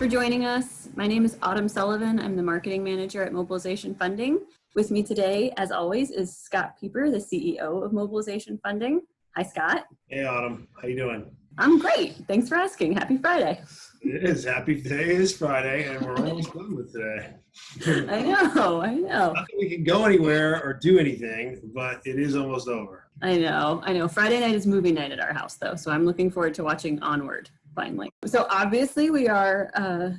for joining us. My name is Autumn Sullivan. I'm the marketing manager at Mobilization Funding. With me today, as always, is Scott Pieper, the CEO of Mobilization Funding. Hi, Scott. Hey, Autumn. How you doing? I'm great. Thanks for asking. Happy Friday. It is. Today is Friday, and we're almost done with today. I know. Not that we can go anywhere or do anything, but it is almost over. I know. Friday night is movie night at our house, though, so I'm looking forward to watching Onward. Finally. So obviously we are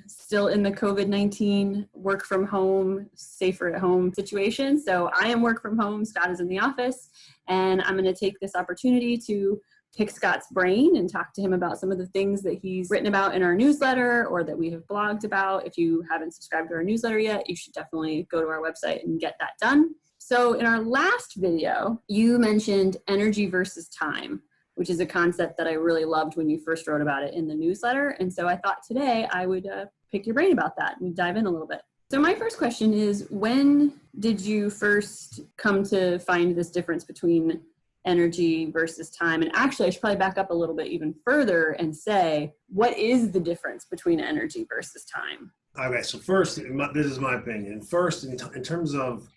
still in the COVID-19 work from home, safer at home situation. So I am work from home, Scott is in the office, and I'm going to take this opportunity to pick Scott's brain and talk to him about some of the things that he's written about in our newsletter or that we have blogged about. If you haven't subscribed to our newsletter yet, you should definitely go to our website and get that done. So in our last video, you mentioned energy versus time, which is a concept that I really loved when you first wrote about it in the newsletter. And so I thought today I would pick your brain about that and dive in a little bit. So my first question is, when did you first come to find this difference between energy versus time? And actually, I should probably back up a little bit even further and say, what is the difference between energy versus time? Okay, so first, this is my opinion. First, in terms of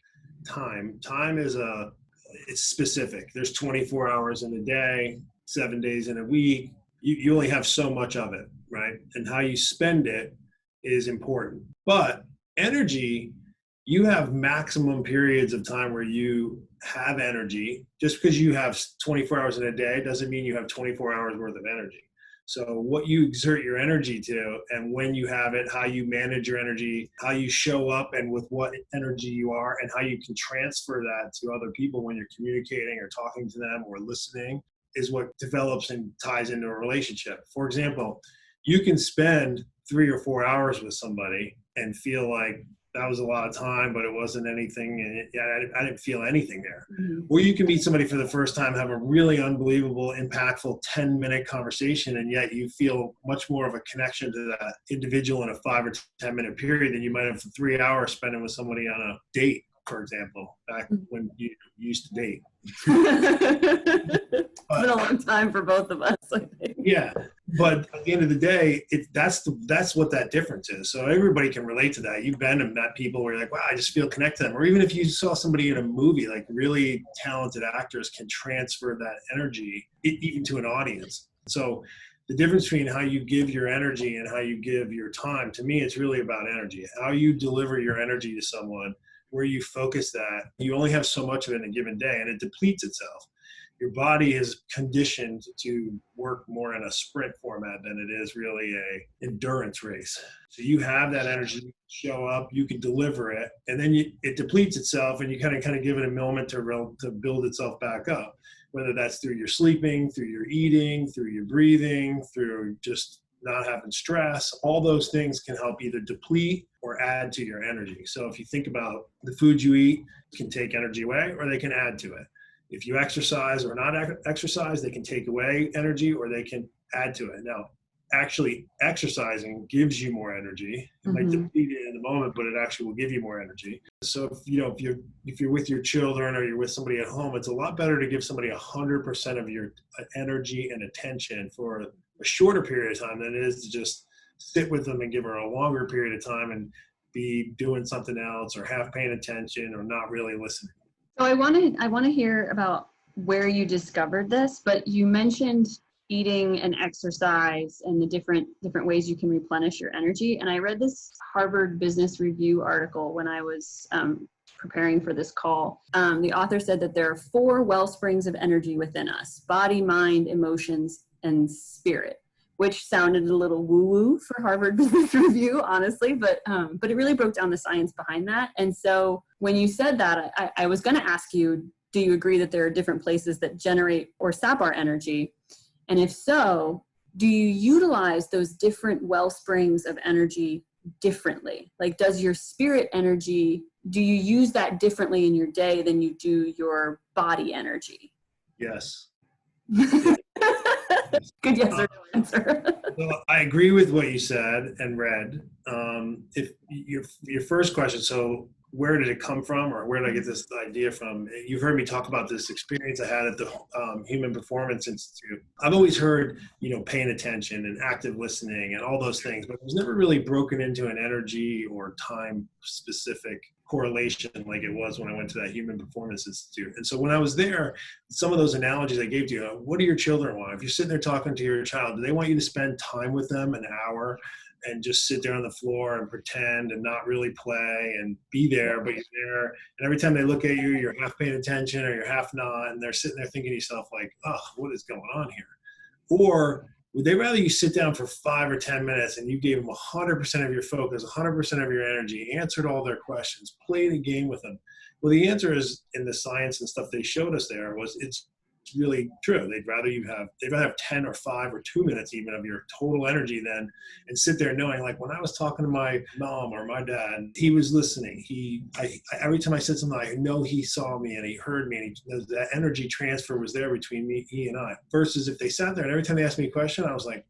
time is it's specific. There's 24 hours in a day, 7 days in a week. You only have so much of it, right? And how you spend it is important. But energy, you have maximum periods of time where you have energy. Just because you have 24 hours in a day doesn't mean you have 24 hours worth of energy. So what you exert your energy to and when you have it, how you manage your energy, how you show up and with what energy you are, and how you can transfer that to other people when you're communicating or talking to them or listening is what develops and ties into a relationship. For example, you can spend 3 or 4 hours with somebody and feel like that was a lot of time, but it wasn't anything. And I didn't feel anything there. Mm-hmm. Or you can meet somebody for the first time, have a really unbelievable, impactful 10-minute conversation, and yet you feel much more of a connection to that individual in a 5 or 10-minute period than you might have for 3 hours spending with somebody on a date, for example, back when you used to date. It's been a long time for both of us, I think. Yeah, but at the end of the day, that's what that difference is. So everybody can relate to that. You've been and met people where you're like, wow, I just feel connected to them. Or even if you saw somebody in a movie, like really talented actors can transfer that energy even to an audience. So the difference between how you give your energy and how you give your time, to me, it's really about energy. How you deliver your energy to someone, where you focus that. You only have so much of it in a given day, and it depletes itself. Your body is conditioned to work more in a sprint format than it is really a endurance race. So you have that energy, you show up, you can deliver it, and then it depletes itself, and you kind of give it a moment to build itself back up, whether that's through your sleeping, through your eating, through your breathing, through just not having stress. All those things can help either deplete or add to your energy. So if you think about the food you eat, can take energy away or they can add to it. If you exercise or not exercise, they can take away energy or they can add to it. Now, actually exercising gives you more energy. It might deplete it in the moment, but it actually will give you more energy. So if you're with your children or you're with somebody at home, it's a lot better to give somebody 100% of your energy and attention for a shorter period of time than it is to just sit with them and give her a longer period of time and be doing something else or half paying attention or not really listening. So I want to hear about where you discovered this, but you mentioned eating and exercise and the different ways you can replenish your energy. And I read this Harvard Business Review article when I was preparing for this call. The author said that there are 4 well springs of energy within us: body, mind, emotions, and spirit, which sounded a little woo-woo for Harvard Business Review, honestly, but it really broke down the science behind that. And so when you said that, I was going to ask you, do you agree that there are different places that generate or sap our energy? And if so, do you utilize those different well springs of energy differently? Like, does your spirit energy, do you use that differently in your day than you do your body energy? Yes. Good yes or no answer. Well, I agree with what you said and read. If your first question, so where did it come from, or where did I get this idea from? You've heard me talk about this experience I had at the Human Performance Institute. I've always heard, paying attention and active listening and all those things, but it was never really broken into an energy or time specific correlation like it was when I went to that Human Performance Institute. And so when I was there, some of those analogies I gave to you, what do your children want? If you're sitting there talking to your child, do they want you to spend time with them, an hour, and just sit there on the floor and pretend and not really play and be there, but you're there. And every time they look at you, you're half paying attention or you're half not. And they're sitting there thinking to yourself like, oh, what is going on here? Or would they rather you sit down for 5 or 10 minutes and you gave them 100% of your focus, 100% of your energy, answered all their questions, played a game with them? Well, the answer is, in the science and stuff they showed us there, was it's really true. They'd rather have 10 or 5 or 2 minutes even of your total energy then, and sit there knowing, like, when I was talking to my mom or my dad, he was listening. Every time I said something, I know he saw me and he heard me, and that energy transfer was there between he and I. Versus if they sat there and every time they asked me a question, I was like,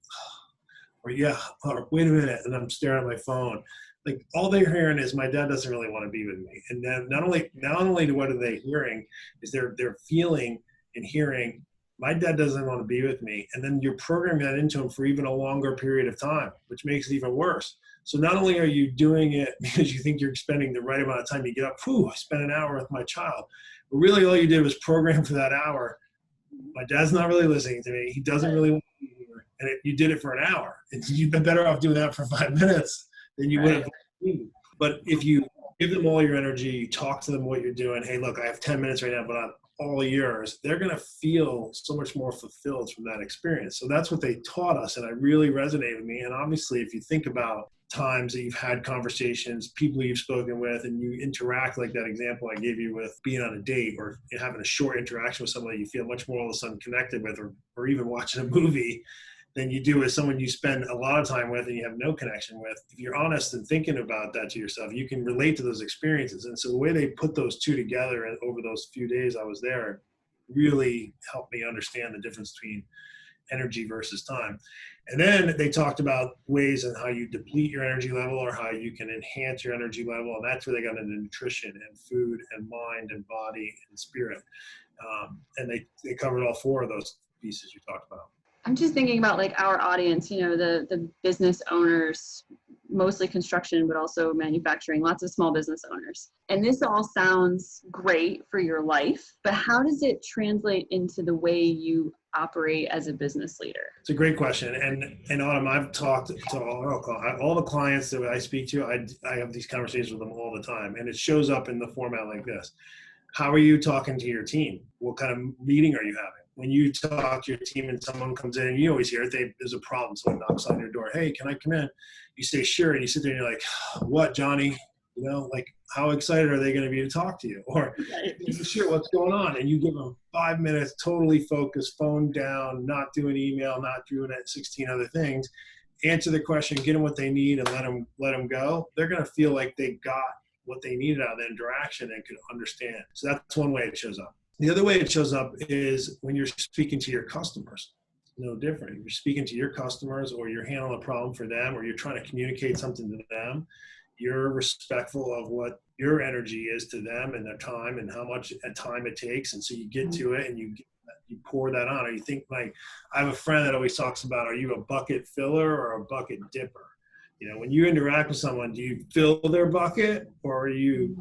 or yeah, or wait a minute, and I'm staring at my phone. Like, all they're hearing is my dad doesn't really want to be with me. And then not only what are they hearing, is they're feeling and hearing, my dad doesn't want to be with me. And then you're programming that into him for even a longer period of time, which makes it even worse. So not only are you doing it because you think you're spending the right amount of time, you get up, I spent an hour with my child. But really all you did was program for that hour. My dad's not really listening to me. He doesn't really want to be here. And you did it for an hour. And you've been better off doing that for 5 minutes than you would have. But if you give them all your energy, you talk to them what you're doing. Hey, look, I have 10 minutes right now, but I'm all yours. They're going to feel so much more fulfilled from that experience. So that's what they taught us, and it really resonated with me. And obviously, if you think about times that you've had conversations, people you've spoken with, and you interact like that example I gave you with being on a date or having a short interaction with somebody you feel much more all of a sudden connected with, or even watching a movie than you do with someone you spend a lot of time with and you have no connection with. If you're honest and thinking about that to yourself, you can relate to those experiences. And so the way they put those two together and over those few days I was there really helped me understand the difference between energy versus time. And then they talked about ways on how you deplete your energy level or how you can enhance your energy level. And that's where they got into nutrition and food and mind and body and spirit. And they covered all 4 of those pieces you talked about. I'm just thinking about like our audience, the business owners, mostly construction, but also manufacturing, lots of small business owners. And this all sounds great for your life, but how does it translate into the way you operate as a business leader? It's a great question. And Autumn, I've talked to all the clients that I speak to. I have these conversations with them all the time, and it shows up in the format like this. How are you talking to your team? What kind of meeting are you having? When you talk to your team and someone comes in, and you always hear it, there's a problem, someone knocks on your door, hey, can I come in? You say, sure, and you sit there and you're like, what, Johnny? Like, how excited are they going to be to talk to you? Or, sure, what's going on? And you give them 5 minutes, totally focused, phone down, not doing email, not doing 16 other things, answer the question, get them what they need, and let them go. They're going to feel like they got what they needed out of the interaction and could understand. So that's one way it shows up. The other way it shows up is when you're speaking to your customers. No different. You're speaking to your customers, or you're handling a problem for them, or you're trying to communicate something to them. You're respectful of what your energy is to them and their time and how much time it takes. And so you get to it and you pour that on. Or you think, like, I have a friend that always talks about, are you a bucket filler or a bucket dipper? When you interact with someone, do you fill their bucket or are you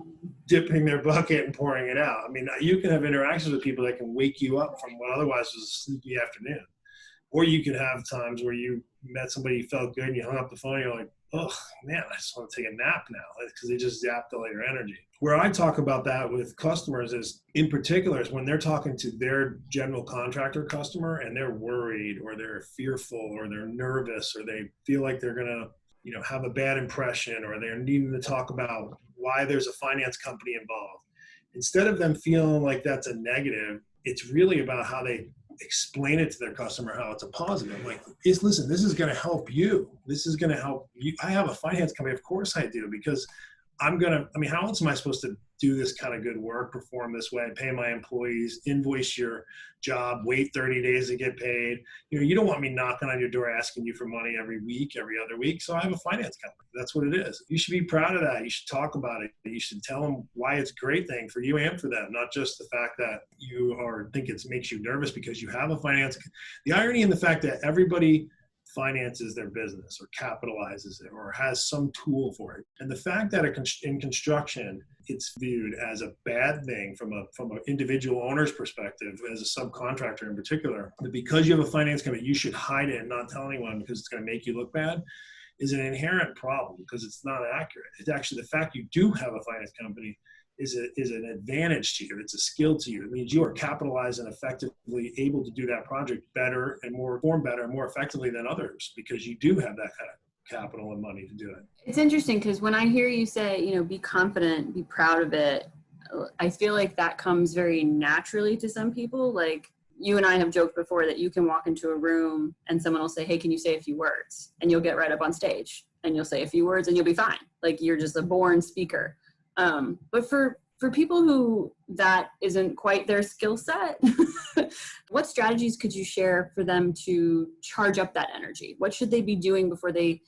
dipping their bucket and pouring it out? I mean, you can have interactions with people that can wake you up from what otherwise was a sleepy afternoon. Or you can have times where you met somebody, you felt good, and you hung up the phone, and you're like, oh, man, I just want to take a nap now, because they just zapped all your energy. Where I talk about that with customers is, in particular, is when they're talking to their general contractor customer and they're worried or they're fearful or they're nervous or they feel like they're going to have a bad impression, or they're needing to talk about why there's a finance company involved. Instead of them feeling like that's a negative, it's really about how they explain it to their customer, how it's a positive. Like, listen, this is going to help you. This is going to help you. I have a finance company. Of course I do, because how else am I supposed to do this kind of good work, perform this way, pay my employees, invoice your job, wait 30 days to get paid? You don't want me knocking on your door asking you for money every week, every other week. So I have a finance company. That's what it is. You should be proud of that. You should talk about it. You should tell them why it's a great thing for you and for them, not just the fact that you think it makes you nervous because you have a finance. The irony in the fact that everybody finances their business or capitalizes it or has some tool for it. And the fact that in construction, it's viewed as a bad thing from an individual owner's perspective, as a subcontractor in particular, that because you have a finance company, you should hide it and not tell anyone because it's going to make you look bad, is an inherent problem because it's not accurate. It's actually the fact you do have a finance company is an advantage to you. It's a skill to you. It means you are capitalized and effectively able to do that project better and more effectively than others because you do have that kind of capital and money to do it. It's interesting because when I hear you say, be confident, be proud of it, I feel like that comes very naturally to some people. Like you and I have joked before that you can walk into a room and someone will say, hey, can you say a few words? And you'll get right up on stage and you'll say a few words and you'll be fine. Like you're just a born speaker. But for people who that isn't quite their skill set, what strategies could you share for them to charge up that energy? What should they be doing before they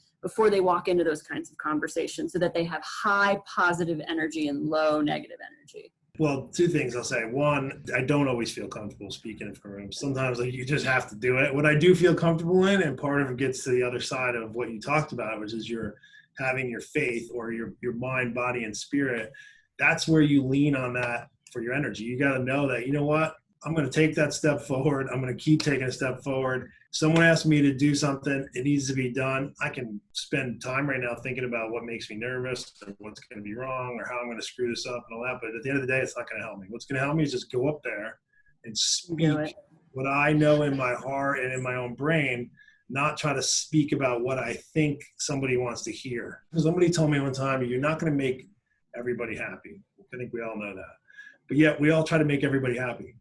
walk into those kinds of conversations so that they have high positive energy and low negative energy? Well, two things I'll say. One, I don't always feel comfortable speaking in front of rooms. Sometimes you just have to do it. What I do feel comfortable in, and part of it gets to the other side of what you talked about, which is your having your faith or your mind, body, and spirit. That's where you lean on that for your energy. You got to know that, you know what, I'm going to take that step forward. I'm going to keep taking a step forward. Someone asked me to do something. It needs to be done. I can spend time right now thinking about what makes me nervous or what's going to be wrong or how I'm going to screw this up and all that. But at the end of the day, it's not going to help me. What's going to help me is just go up there and speak what I know in my heart and in my own brain, not try to speak about what I think somebody wants to hear. Somebody told me one time, you're not going to make everybody happy. I think we all know that. But yet we all try to make everybody happy.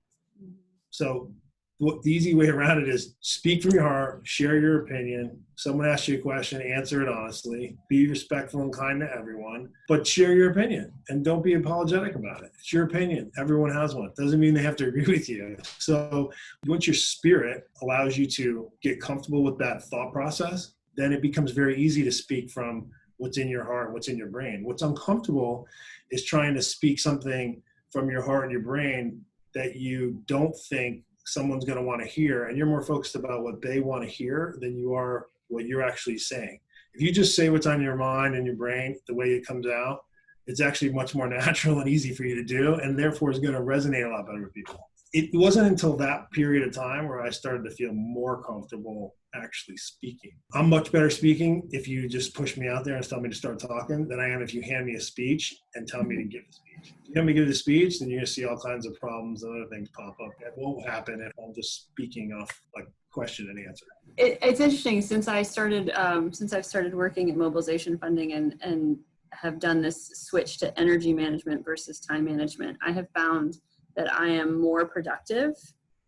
So the easy way around it is speak from your heart, share your opinion. Someone asks you a question, answer it honestly, be respectful and kind to everyone, but share your opinion and don't be apologetic about it. It's your opinion. Everyone has one. It doesn't mean they have to agree with you. So once your spirit allows you to get comfortable with that thought process, then it becomes very easy to speak from what's in your heart, what's in your brain. What's uncomfortable is trying to speak something from your heart and your brain that you don't think someone's going to want to hear, and you're more focused about what they want to hear than you are what you're actually saying. If you just say what's on your mind and your brain, the way it comes out, it's actually much more natural and easy for you to do, and therefore is going to resonate a lot better with people. It wasn't until that period of time where I started to feel more comfortable actually speaking. I'm much better speaking if you just push me out there and tell me to start talking than I am if you hand me a speech and tell me to give a speech. If you hand me to give the speech, then you're going to see all kinds of problems and other things pop up. That won't happen if I'm just speaking off like question and answer. It's interesting since I've started working at mobilization funding and have done this switch to energy management versus time management. I have found that I am more productive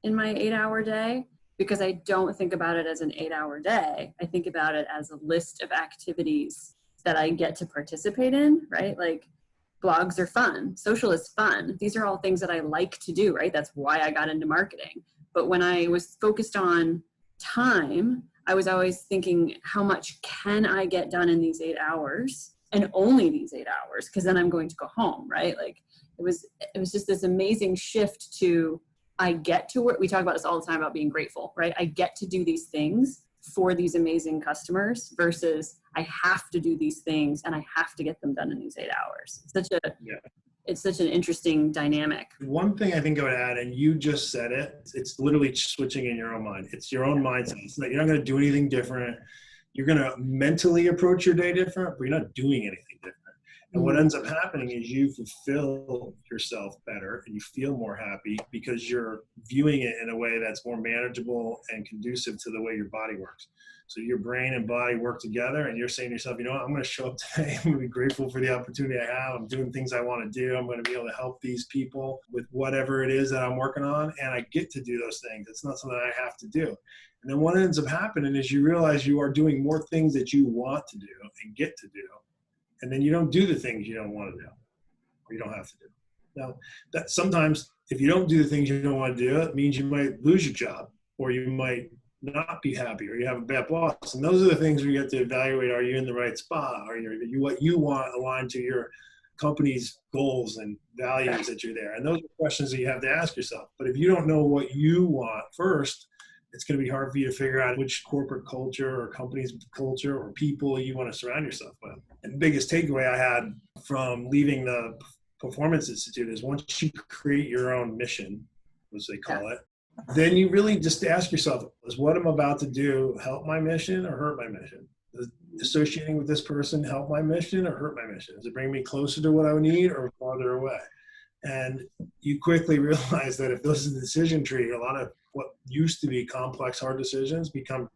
in my 8-hour day because I don't think about it as an 8-hour day. I think about it as a list of activities that I get to participate in, right? Like blogs are fun, social is fun. These are all things that I like to do, right? That's why I got into marketing. But when I was focused on time, I was always thinking, how much can I get done in these 8 hours? And only these 8 hours, because then I'm going to go home, right? Like it was just this amazing shift to, I get to work. We talk about this all the time about being grateful, right? I get to do these things for these amazing customers versus I have to do these things and I have to get them done in these 8 hours. It's such an interesting dynamic. One thing I think I would add, and you just said it, it's literally switching in your own mind. It's your own mindset. It's not, you're not going to do anything different. You're going to mentally approach your day different, but you're not doing anything different. And what ends up happening is you fulfill yourself better and you feel more happy because you're viewing it in a way that's more manageable and conducive to the way your body works. So your brain and body work together and you're saying to yourself, you know what, I'm going to show up today. I'm going to be grateful for the opportunity I have. I'm doing things I want to do. I'm going to be able to help these people with whatever it is that I'm working on. And I get to do those things. It's not something I have to do. And then what ends up happening is you realize you are doing more things that you want to do and get to do And then you don't do the things you don't want to do or you don't have to do. Now, that sometimes if you don't do the things you don't want to do, it means you might lose your job or you might not be happy or you have a bad boss. And those are the things where you have to evaluate, are you in the right spot? Are you what you want aligned to your company's goals and values that you're there? And those are questions that you have to ask yourself. But if you don't know what you want first, it's going to be hard for you to figure out which corporate culture or company's culture or people you want to surround yourself with. And the biggest takeaway I had from leaving the Performance Institute is once you create your own mission, as they call it, then you really just ask yourself, is what I'm about to do help my mission or hurt my mission? Does associating with this person help my mission or hurt my mission? Does it bring me closer to what I need or farther away? And you quickly realize that if this is a decision tree, a lot of what used to be complex, hard decisions become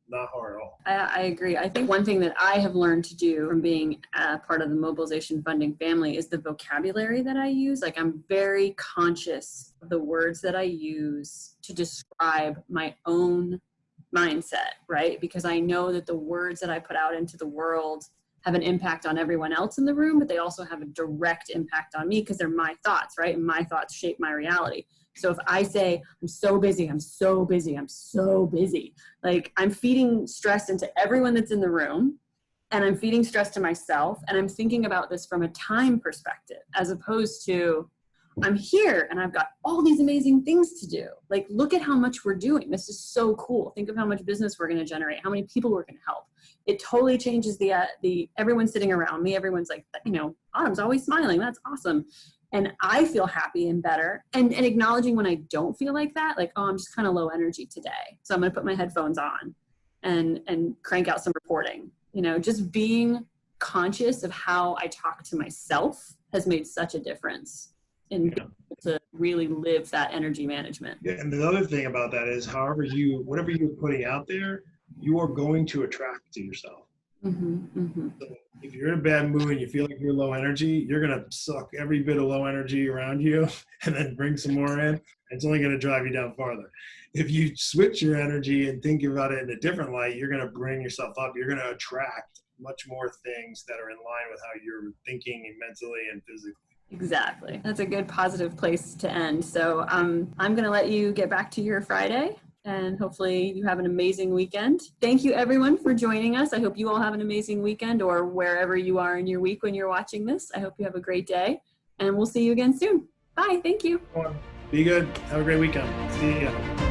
not hard at all. I agree. I think one thing that I have learned to do from being a part of the mobilization funding family is the vocabulary that I use. Like, I'm very conscious of the words that I use to describe my own mindset, right? Because I know that the words that I put out into the world have an impact on everyone else in the room, but they also have a direct impact on me because they're my thoughts, right? And my thoughts shape my reality. So if I say, I'm so busy, I'm so busy, I'm so busy, like I'm feeding stress into everyone that's in the room, and I'm feeding stress to myself, and I'm thinking about this from a time perspective, as opposed to, I'm here and I've got all these amazing things to do. Like, look at how much we're doing. This is so cool. Think of how much business we're going to generate, how many people we're going to help. It totally changes the everyone sitting around me. Everyone's like, Autumn's always smiling. That's awesome. And I feel happy and better. And acknowledging when I don't feel like that, like, oh, I'm just kind of low energy today, so I'm going to put my headphones on and crank out some reporting. Just being conscious of how I talk to myself has made such a difference in to really live that energy management. Yeah, and the other thing about that is, whatever you're putting out there, you are going to attract to yourself. So if you're in a bad mood and you feel like you're low energy, you're going to suck every bit of low energy around you and then bring some more in. It's only going to drive you down farther. If you switch your energy and think about it in a different light, you're going to bring yourself up. You're going to attract much more things that are in line with how you're thinking and mentally and physically. Exactly. That's a good positive place to end. So I'm going to let you get back to your Friday, and hopefully you have an amazing weekend. Thank you, everyone, for joining us. I hope you all have an amazing weekend, or wherever you are in your week when you're watching this. I hope you have a great day, and we'll see you again soon. Bye. Thank you. Be good. Have a great weekend. See ya.